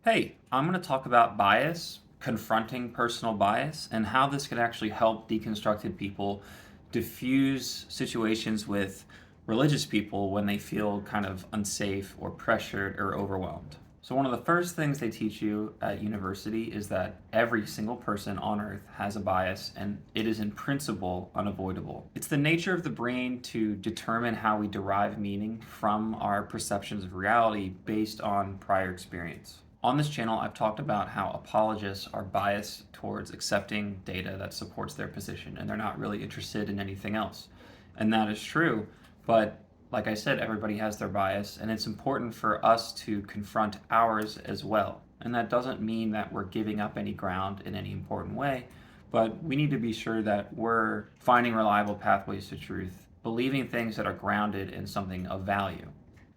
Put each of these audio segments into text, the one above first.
Hey, I'm going to talk about bias, confronting personal bias, and how this can actually help deconstructed people diffuse situations with religious people when they feel kind of unsafe or pressured or overwhelmed. So, one of the first things they teach you at university is that every single person on earth has a bias and it is in principle unavoidable. It's the nature of the brain to determine how we derive meaning from our perceptions of reality based on prior experience. On this channel, I've talked about how apologists are biased towards accepting data that supports their position and they're not really interested in anything else. And that is true, but like I said, everybody has their bias, and it's important for us to confront ours as well. And that doesn't mean that we're giving up any ground in any important way, but we need to be sure that we're finding reliable pathways to truth, believing things that are grounded in something of value.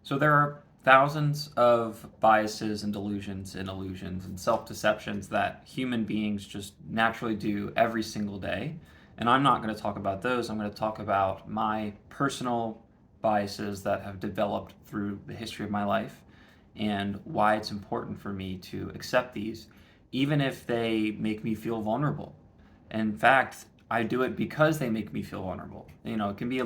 So there are thousands of biases and delusions and illusions and self deceptions that human beings just naturally do every single day. And I'm not going to talk about those. I'm going to talk about my personal biases that have developed through the history of my life and why it's important for me to accept these, even if they make me feel vulnerable. In fact, I do it because they make me feel vulnerable. It can be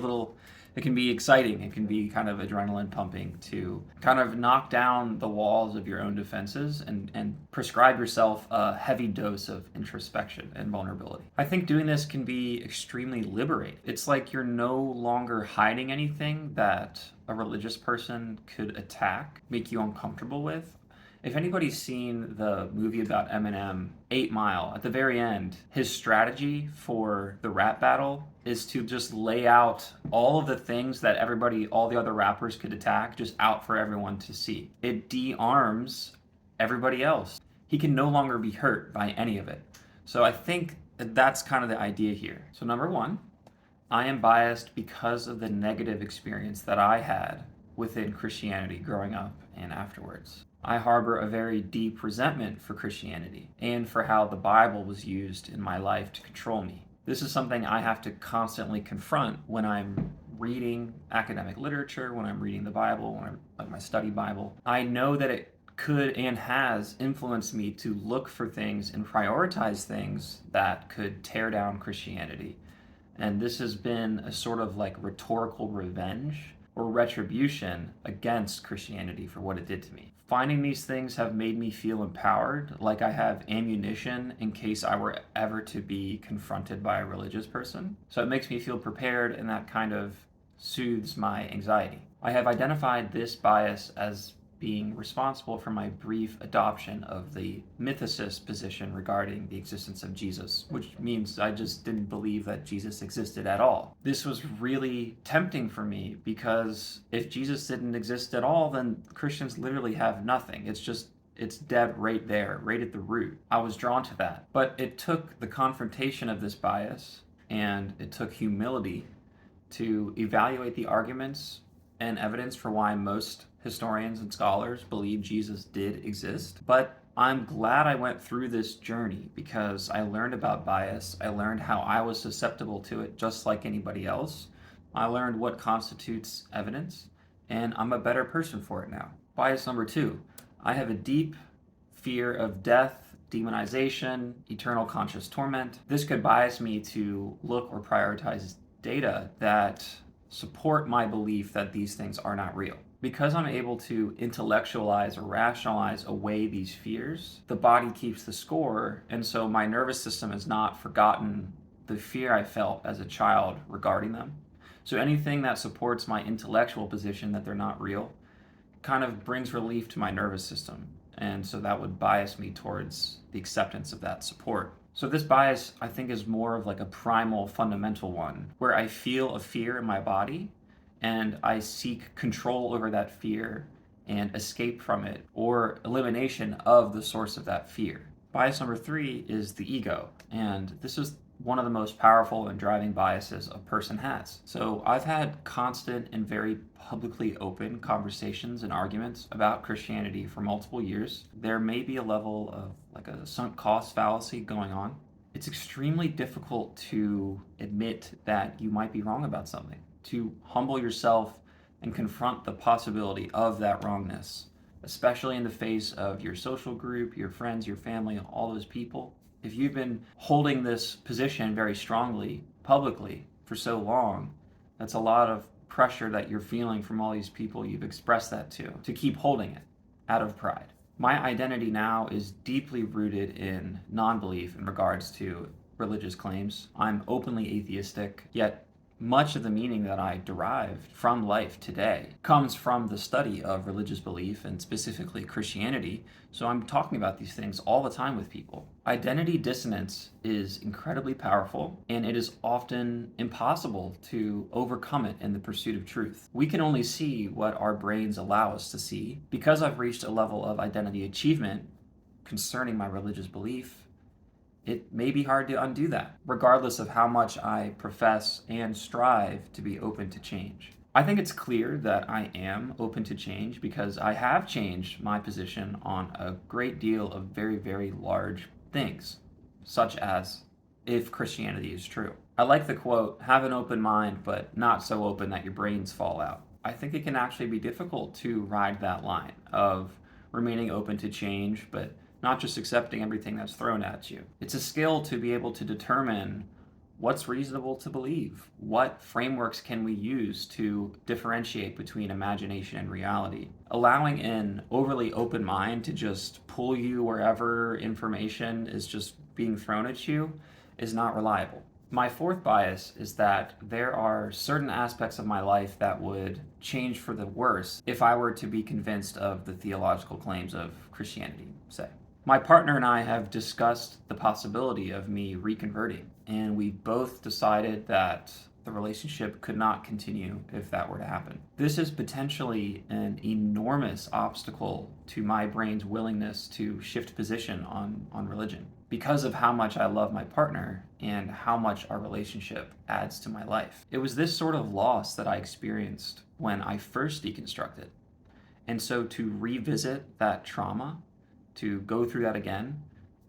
it can be exciting. It can be kind of adrenaline pumping to kind of knock down the walls of your own defenses and prescribe yourself a heavy dose of introspection and vulnerability. I think doing this can be extremely liberating. It's like you're no longer hiding anything that a religious person could attack, make you uncomfortable with. If anybody's seen the movie about Eminem, 8 Mile, at the very end, his strategy for the rap battle is to just lay out all of the things that all the other rappers could attack, just out for everyone to see. It de-arms everybody else. He can no longer be hurt by any of it. So I think that's kind of the idea here. So, number one, I am biased because of the negative experience that I had within Christianity growing up and afterwards. I harbor a very deep resentment for Christianity and for how the Bible was used in my life to control me. This is something I have to constantly confront when I'm reading academic literature, when I'm reading the Bible, when I'm like my study Bible. I know that it could and has influenced me to look for things and prioritize things that could tear down Christianity. And this has been a sort of like rhetorical revenge or retribution against Christianity for what it did to me. Finding these things have made me feel empowered, like I have ammunition in case I were ever to be confronted by a religious person. So it makes me feel prepared, and that kind of soothes my anxiety. I have identified this bias as being responsible for my brief adoption of the mythicist position regarding the existence of Jesus, which means I just didn't believe that Jesus existed at all. This was really tempting for me because if Jesus didn't exist at all, then Christians literally have nothing. It's dead right there, right at the root. I was drawn to that. But it took the confrontation of this bias and it took humility to evaluate the arguments and evidence for why most historians and scholars believe Jesus did exist. But I'm glad I went through this journey because I learned about bias. I learned how I was susceptible to it just like anybody else. I learned what constitutes evidence, and I'm a better person for it now. Bias number two, I have a deep fear of death, demonization, eternal conscious torment. This could bias me to look or prioritize data that support my belief that these things are not real. Because I'm able to intellectualize or rationalize away these fears, the body keeps the score, and so my nervous system has not forgotten the fear I felt as a child regarding them. So anything that supports my intellectual position that they're not real kind of brings relief to my nervous system. And so that would bias me towards the acceptance of that support. So this bias, I think, is more of like a primal, fundamental one, where I feel a fear in my body and I seek control over that fear and escape from it or elimination of the source of that fear. Bias number three is the ego, and this is one of the most powerful and driving biases a person has. So I've had constant and very publicly open conversations and arguments about Christianity for multiple years. There may be a level of like a sunk cost fallacy going on. It's extremely difficult to admit that you might be wrong about something, to humble yourself and confront the possibility of that wrongness, especially in the face of your social group, your friends, your family, all those people. If you've been holding this position very strongly, publicly, for so long, that's a lot of pressure that you're feeling from all these people you've expressed that to keep holding it out of pride. My identity now is deeply rooted in non belief in regards to religious claims. I'm openly atheistic, yet much of the meaning that I derived from life today comes from the study of religious belief and specifically Christianity. So I'm talking about these things all the time with people. Identity dissonance is incredibly powerful, and it is often impossible to overcome it in the pursuit of truth. We can only see what our brains allow us to see. Because I've reached a level of identity achievement concerning my religious belief, it may be hard to undo that, regardless of how much I profess and strive to be open to change. I think it's clear that I am open to change because I have changed my position on a great deal of very, very large things, such as if Christianity is true. I like the quote, have an open mind, but not so open that your brains fall out. I think it can actually be difficult to ride that line of remaining open to change, but not just accepting everything that's thrown at you. It's a skill to be able to determine what's reasonable to believe. What frameworks can we use to differentiate between imagination and reality? Allowing an overly open mind to just pull you wherever information is just being thrown at you is not reliable. My fourth bias is that there are certain aspects of my life that would change for the worse if I were to be convinced of the theological claims of Christianity, say. My partner and I have discussed the possibility of me reconverting, and we both decided that the relationship could not continue if that were to happen. This is potentially an enormous obstacle to my brain's willingness to shift position on religion because of how much I love my partner and how much our relationship adds to my life. It was this sort of loss that I experienced when I first deconstructed. And so to revisit that trauma, to go through that again,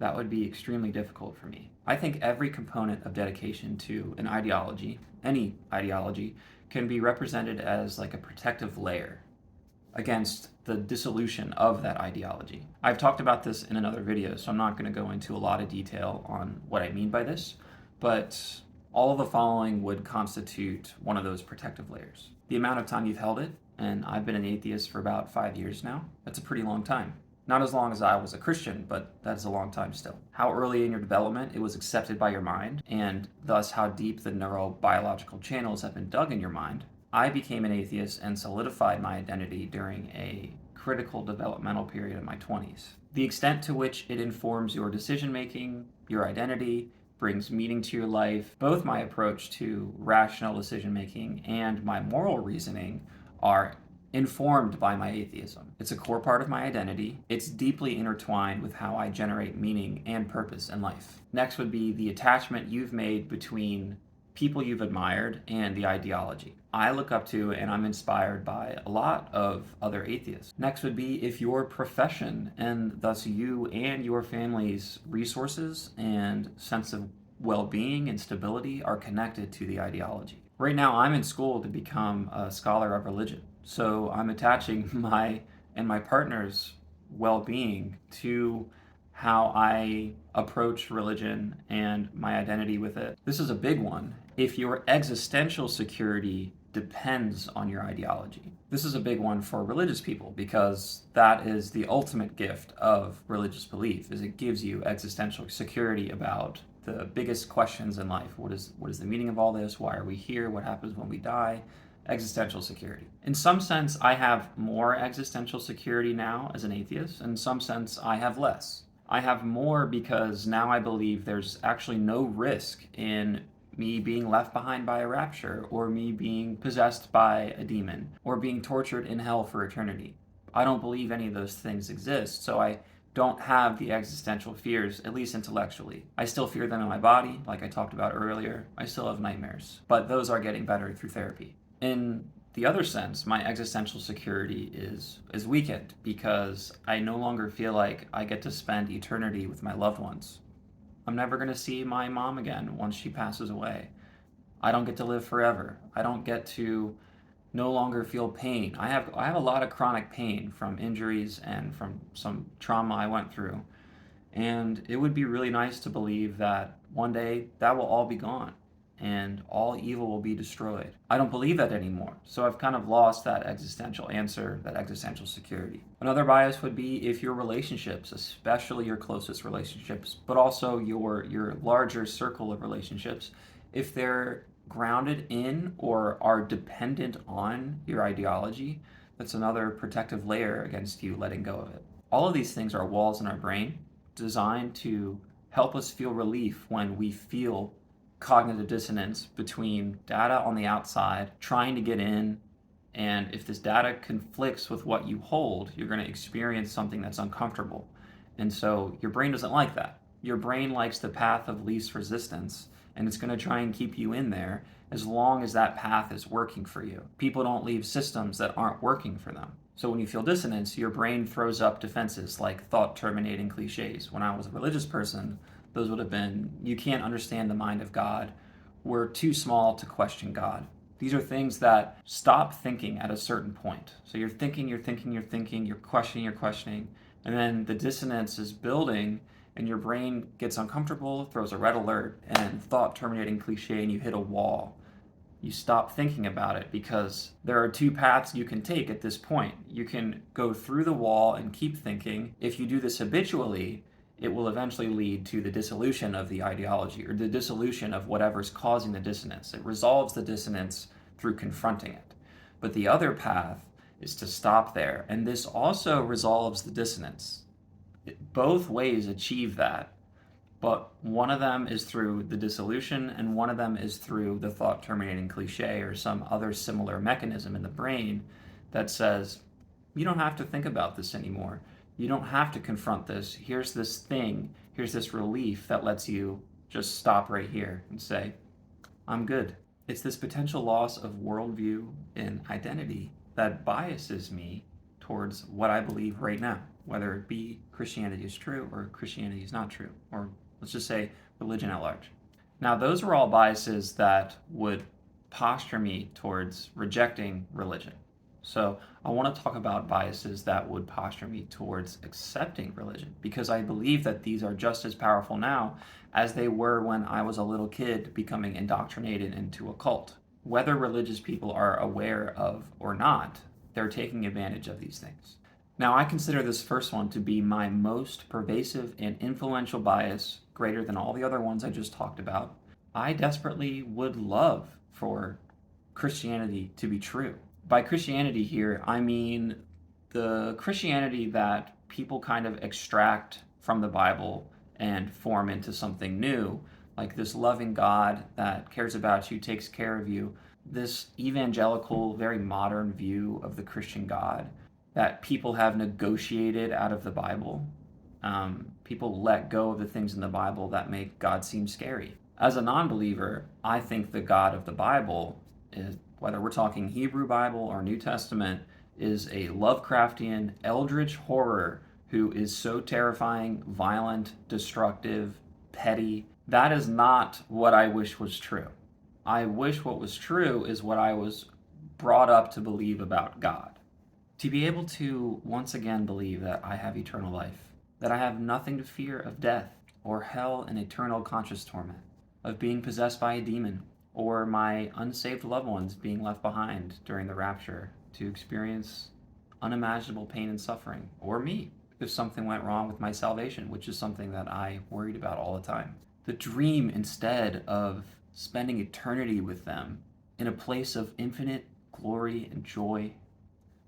that would be extremely difficult for me. I think every component of dedication to an ideology, any ideology, can be represented as like a protective layer against the dissolution of that ideology. I've talked about this in another video, so I'm not going to go into a lot of detail on what I mean by this, but all of the following would constitute one of those protective layers. The amount of time you've held it, and I've been an atheist for about 5 years now. That's a pretty long time. Not as long as I was a Christian, but that's a long time still. How early in your development it was accepted by your mind, and thus how deep the neurobiological channels have been dug in your mind. I became an atheist and solidified my identity during a critical developmental period in my 20s. The extent to which it informs your decision making, your identity, brings meaning to your life, both my approach to rational decision making and my moral reasoning are informed by my atheism. It's a core part of my identity. It's deeply intertwined with how I generate meaning and purpose in life. Next would be the attachment you've made between people you've admired and the ideology. I look up to and I'm inspired by a lot of other atheists. Next would be if your profession and thus you and your family's resources and sense of well-being and stability are connected to the ideology. Right now I'm in school to become a scholar of religion. So I'm attaching my and my partner's well-being to how I approach religion and my identity with it. This is a big one. If your existential security depends on your ideology. This is a big one for religious people because that is the ultimate gift of religious belief, is it gives you existential security about the biggest questions in life. What is the meaning of all this? Why are we here? What happens when we die? Existential security. In some sense, I have more existential security now as an atheist. In some sense, I have less. I have more because now I believe there's actually no risk in me being left behind by a rapture, or me being possessed by a demon, or being tortured in hell for eternity. I don't believe any of those things exist, so I don't have the existential fears, at least intellectually. I still fear them in my body, like I talked about earlier. I still have nightmares, but those are getting better through therapy. In the other sense, my existential security is weakened because I no longer feel like I get to spend eternity with my loved ones. I'm never going to see my mom again once she passes away. I don't get to live forever. I don't get to no longer feel pain. I have a lot of chronic pain from injuries and from some trauma I went through. And it would be really nice to believe that one day that will all be gone and all evil will be destroyed. I don't believe that anymore. So I've kind of lost that existential answer, that existential security. Another bias would be if your relationships, especially your closest relationships, but also your larger circle of relationships, if they're grounded in or are dependent on your ideology, that's another protective layer against you letting go of it. All of these things are walls in our brain designed to help us feel relief when we feel cognitive dissonance between data on the outside trying to get in, and if this data conflicts with what you hold, you're going to experience something that's uncomfortable. And so your brain doesn't like that. Your brain likes the path of least resistance, and it's going to try and keep you in there as long as that path is working for you. People don't leave systems that aren't working for them. So when you feel dissonance, your brain throws up defenses like thought terminating cliches. When I was a religious person, those would have been, you can't understand the mind of God. We're too small to question God. These are things that stop thinking at a certain point. So you're thinking, you're questioning, and then the dissonance is building and your brain gets uncomfortable, throws a red alert and thought terminating cliche, and you hit a wall. You stop thinking about it because there are two paths you can take at this point. You can go through the wall and keep thinking. If you do this habitually, it will eventually lead to the dissolution of the ideology or the dissolution of whatever's causing the dissonance. It resolves the dissonance through confronting it. But the other path is to stop there. And this also resolves the dissonance. Both ways achieve that, but one of them is through the dissolution and one of them is through the thought terminating cliche or some other similar mechanism in the brain that says, you don't have to think about this anymore. You don't have to confront this. Here's this thing, here's this relief that lets you just stop right here and say, I'm good. It's this potential loss of worldview and identity that biases me towards what I believe right now, whether it be Christianity is true or Christianity is not true, or let's just say religion at large. Now, those are all biases that would posture me towards rejecting religion. So I want to talk about biases that would posture me towards accepting religion, because I believe that these are just as powerful now as they were when I was a little kid becoming indoctrinated into a cult. Whether religious people are aware of or not, they're taking advantage of these things. Now, I consider this first one to be my most pervasive and influential bias, greater than all the other ones I just talked about. I desperately would love for Christianity to be true. By Christianity here, I mean the Christianity that people kind of extract from the Bible and form into something new, like this loving God that cares about you, takes care of you, this evangelical, very modern view of the Christian God that people have negotiated out of the Bible. People let go of the things in the Bible that make God seem scary. As a non-believer, I think the God of the Bible, is, whether we're talking Hebrew Bible or New Testament, is a Lovecraftian, eldritch horror who is so terrifying, violent, destructive, petty. That is not what I wish was true. I wish what was true is what I was brought up to believe about God. To be able to once again believe that I have eternal life, that I have nothing to fear of death or hell and eternal conscious torment, of being possessed by a demon, or my unsaved loved ones being left behind during the rapture to experience unimaginable pain and suffering, or me if something went wrong with my salvation, which is something that I worried about all the time. The dream instead of spending eternity with them in a place of infinite glory and joy,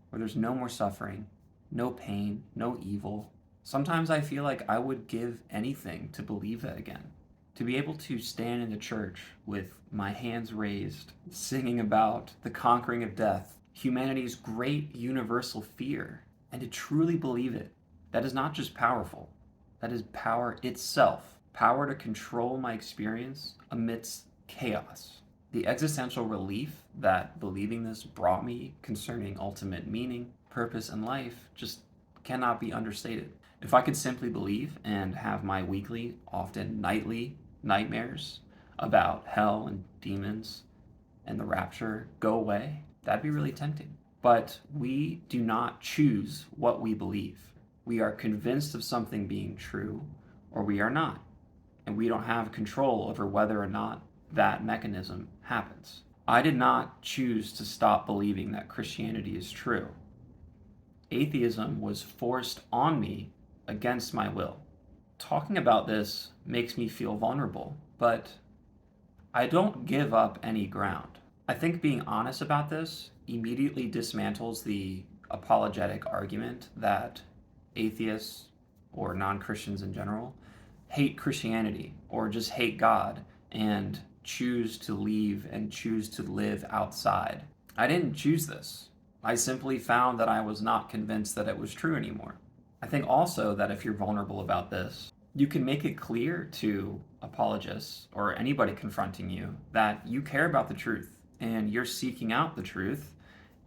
where there's no more suffering, no pain, no evil. Sometimes I feel like I would give anything to believe that again. To be able to stand in the church with my hands raised, singing about the conquering of death, humanity's great universal fear, and to truly believe it. That is not just powerful, that is power itself. Power to control my experience amidst chaos. The existential relief that believing this brought me concerning ultimate meaning, purpose, and life just cannot be understated. If I could simply believe and have my weekly, often nightly, nightmares about hell and demons and the rapture go away, That'd be really tempting. But we do not choose what we believe. We are convinced of something being true, or we are not. And we don't have control over whether or not that mechanism happens. I did not choose to stop believing that Christianity is true. Atheism was forced on me against my will. Talking about this makes me feel vulnerable, but I don't give up any ground. I think being honest about this immediately dismantles the apologetic argument that atheists or non Christians in general hate Christianity or just hate God and choose to leave and choose to live outside. I didn't choose this. I simply found that I was not convinced that it was true anymore. I think also that if you're vulnerable about this, you can make it clear to apologists or anybody confronting you that you care about the truth and you're seeking out the truth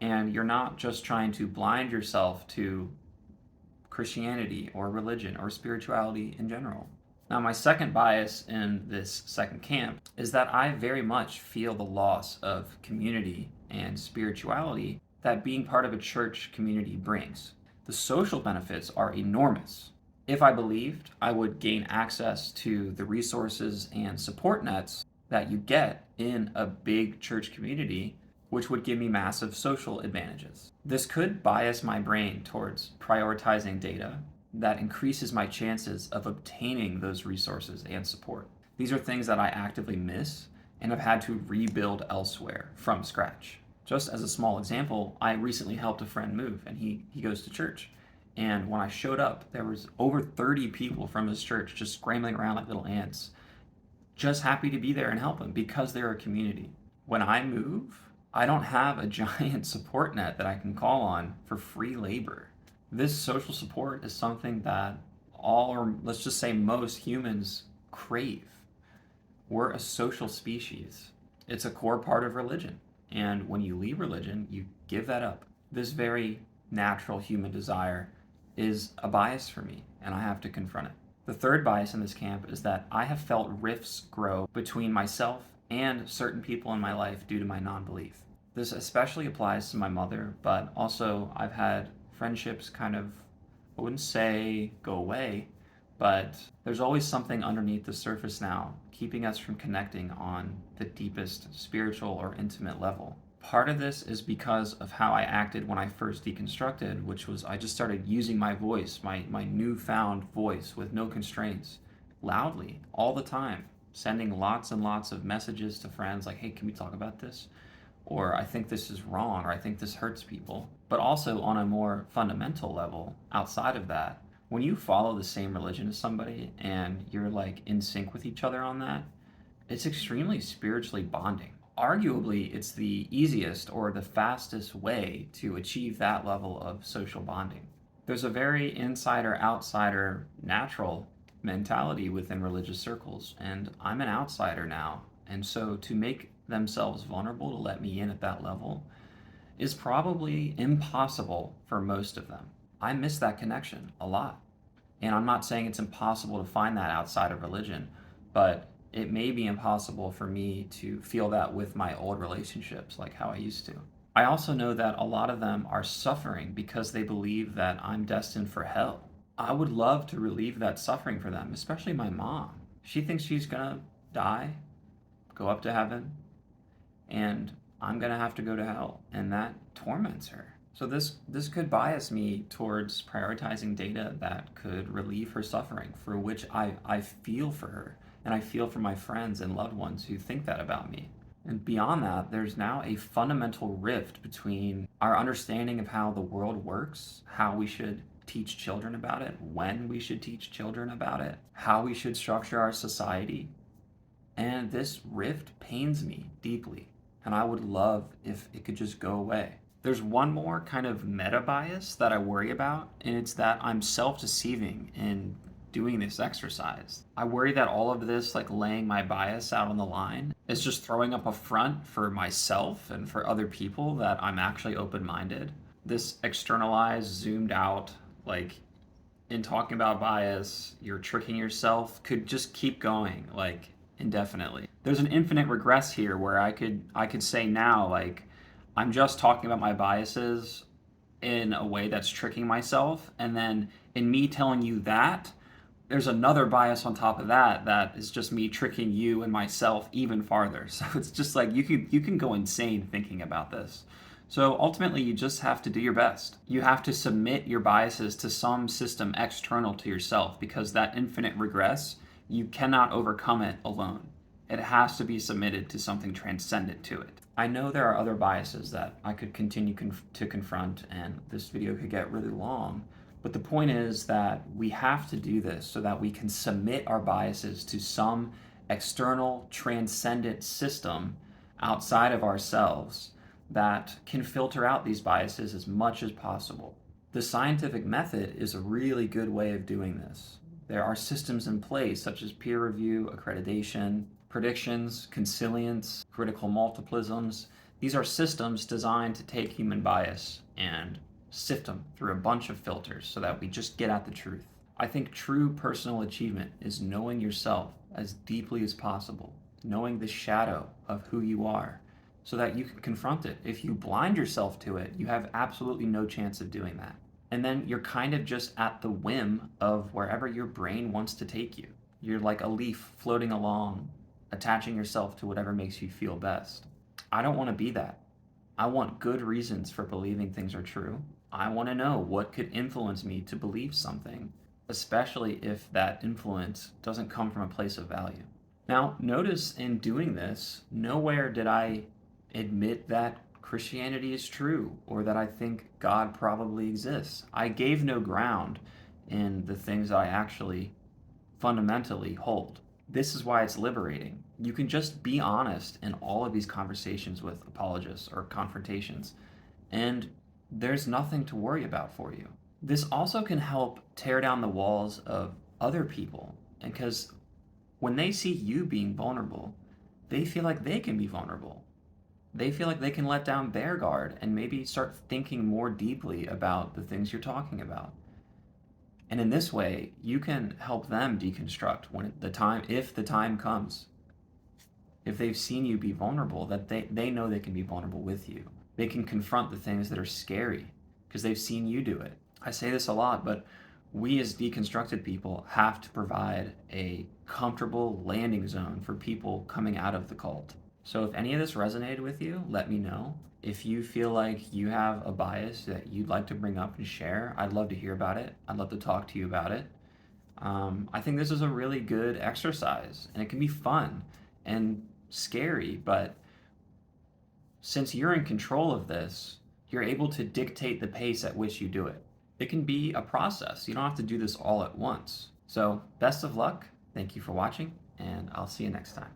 and you're not just trying to blind yourself to Christianity or religion or spirituality in general. Now, my second bias in this second camp is that I very much feel the loss of community and spirituality that being part of a church community brings. The social benefits are enormous. If I believed, I would gain access to the resources and support nets that you get in a big church community, which would give me massive social advantages. This could bias my brain towards prioritizing data that increases my chances of obtaining those resources and support. These are things that I actively miss and have had to rebuild elsewhere from scratch. Just as a small example, I recently helped a friend move and he goes to church. And when I showed up, there was over 30 people from his church just scrambling around like little ants, just happy to be there and help him because they're a community. When I move, I don't have a giant support net that I can call on for free labor. This social support is something that all, or let's just say most humans crave. We're a social species. It's a core part of religion. And when you leave religion, you give that up. This very natural human desire is a bias for me, and I have to confront it. The third bias in this camp is that I have felt rifts grow between myself and certain people in my life due to my non-belief. This especially applies to my mother, but also I've had friendships kind of, I wouldn't say go away, but there's always something underneath the surface now, keeping us from connecting on the deepest spiritual or intimate level. Part of this is because of how I acted when I first deconstructed, which was I just started using my voice, my newfound voice with no constraints, loudly, all the time, sending lots and lots of messages to friends like, hey, can we talk about this? Or I think this is wrong, or I think this hurts people. But also on a more fundamental level, outside of that, when you follow the same religion as somebody and you're like in sync with each other on that, it's extremely spiritually bonding. Arguably, it's the easiest or the fastest way to achieve that level of social bonding. There's a very insider outsider natural mentality within religious circles, and I'm an outsider now. And so to make themselves vulnerable to let me in at that level is probably impossible for most of them. I miss that connection a lot. And I'm not saying it's impossible to find that outside of religion, but it may be impossible for me to feel that with my old relationships like how I used to. I also know that a lot of them are suffering because they believe that I'm destined for hell. I would love to relieve that suffering for them, especially my mom. She thinks she's gonna die, go up to heaven, and I'm gonna have to go to hell, and that torments her. So this could bias me towards prioritizing data that could relieve her suffering, for which I feel for her, and I feel for my friends and loved ones who think that about me. And beyond that, there's now a fundamental rift between our understanding of how the world works, how we should teach children about it, when we should teach children about it, how we should structure our society. And this rift pains me deeply, and I would love if it could just go away. There's one more kind of meta bias that I worry about, and it's that I'm self-deceiving in doing this exercise. I worry that all of this, like laying my bias out on the line, is just throwing up a front for myself and for other people that I'm actually open-minded. This externalized, zoomed out, like in talking about bias, you're tricking yourself, could just keep going, like indefinitely. There's an infinite regress here where I could say now, like, I'm just talking about my biases in a way that's tricking myself. And then in me telling you that, there's another bias on top of that that is just me tricking you and myself even farther. So it's just like you can go insane thinking about this. So ultimately you just have to do your best. You have to submit your biases to some system external to yourself, because that infinite regress, you cannot overcome it alone. It has to be submitted to something transcendent to it. I know there are other biases that I could continue to confront, and this video could get really long. But the point is that we have to do this so that we can submit our biases to some external, transcendent system outside of ourselves that can filter out these biases as much as possible. The scientific method is a really good way of doing this. There are systems in place such as peer review, accreditation, predictions, consilience, critical multiplisms. These are systems designed to take human bias and sift them through a bunch of filters so that we just get at the truth. I think true personal achievement is knowing yourself as deeply as possible, knowing the shadow of who you are, so that you can confront it. If you blind yourself to it, you have absolutely no chance of doing that. And then you're kind of just at the whim of wherever your brain wants to take you. You're like a leaf floating along, attaching yourself to whatever makes you feel best. I don't want to be that. I want good reasons for believing things are true. I want to know what could influence me to believe something, especially if that influence doesn't come from a place of value. Now, notice in doing this, nowhere did I admit that Christianity is true or that I think God probably exists. I gave no ground in the things I actually fundamentally hold. This is why it's liberating. You can just be honest in all of these conversations with apologists or confrontations, and there's nothing to worry about for you. This also can help tear down the walls of other people, and because when they see you being vulnerable, they feel like they can be vulnerable. They feel like they can let down their guard and maybe start thinking more deeply about the things you're talking about. And in this way, you can help them deconstruct if the time comes. If they've seen you be vulnerable, that they know they can be vulnerable with you. They can confront the things that are scary because they've seen you do it. I say this a lot, but we as deconstructed people have to provide a comfortable landing zone for people coming out of the cult. So if any of this resonated with you, let me know. If you feel like you have a bias that you'd like to bring up and share, I'd love to hear about it. I'd love to talk to you about it. I think this is a really good exercise, and it can be fun and scary, but since you're in control of this, you're able to dictate the pace at which you do it. It can be a process. You don't have to do this all at once. So, best of luck. Thank you for watching, and I'll see you next time.